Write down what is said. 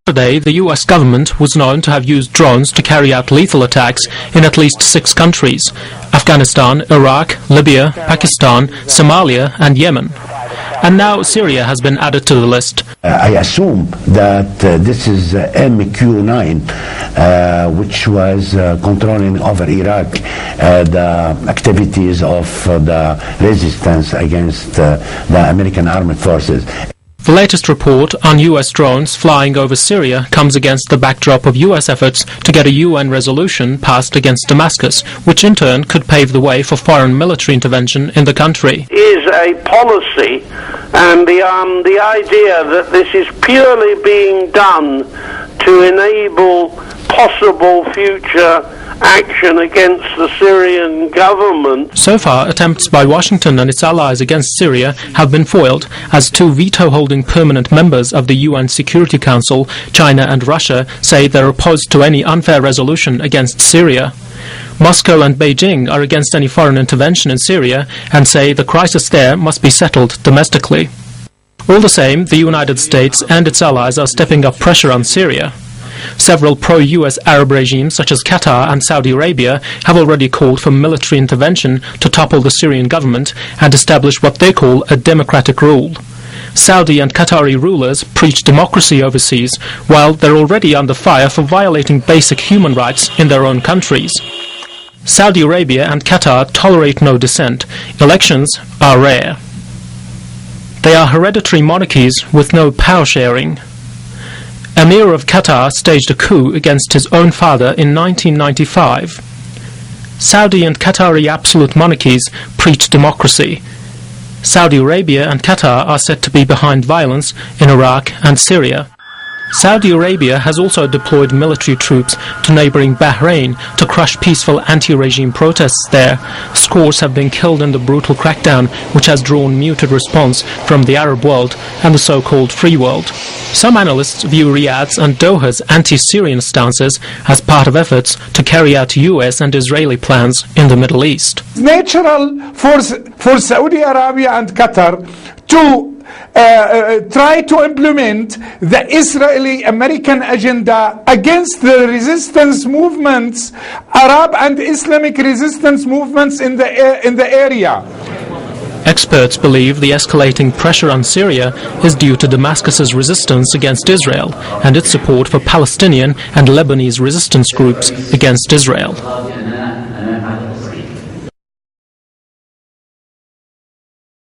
Yesterday, the US government was known to have used drones to carry out lethal attacks in at least 6 countries: Afghanistan, Iraq, Libya, Pakistan, Somalia and Yemen. And now Syria has been added to the list. I assume that this is MQ-9, which was controlling over Iraq the activities of the resistance against the American armed forces. The latest report on US drones flying over Syria comes against the backdrop of US efforts to get a UN resolution passed against Damascus, which in turn could pave the way for foreign military intervention in the country. Is a policy, and the idea that this is purely being done to enable possible future action against the Syrian government. So far, attempts by Washington and its allies against Syria have been foiled, as 2 veto-holding permanent members of the UN Security Council, China and Russia, say they're opposed to any unfair resolution against Syria. Moscow and Beijing are against any foreign intervention in Syria and say the crisis there must be settled domestically. All the same, the United States and its allies are stepping up pressure on Syria. Several pro-US Arab regimes such as Qatar and Saudi Arabia have already called for military intervention to topple the Syrian government and establish what they call a democratic rule. Saudi and Qatari rulers preach democracy overseas, while they're already under fire for violating basic human rights in their own countries. Saudi Arabia and Qatar tolerate no dissent. Elections are rare. They are hereditary monarchies with no power sharing. Emir of Qatar staged a coup against his own father in 1995. Saudi and Qatari absolute monarchies preach democracy. Saudi Arabia and Qatar are said to be behind violence in Iraq and Syria. Saudi Arabia has also deployed military troops to neighbouring Bahrain to crush peaceful anti-regime protests there. Scores have been killed in the brutal crackdown, which has drawn muted response from the Arab world and the so-called free world. Some analysts view Riyadh's and Doha's anti-Syrian stances as part of efforts to carry out US and Israeli plans in the Middle East. It's natural for Saudi Arabia and Qatar to try to implement the Israeli-American agenda against the resistance movements, Arab and Islamic resistance movements in the area. Experts believe the escalating pressure on Syria is due to Damascus's resistance against Israel and its support for Palestinian and Lebanese resistance groups against Israel.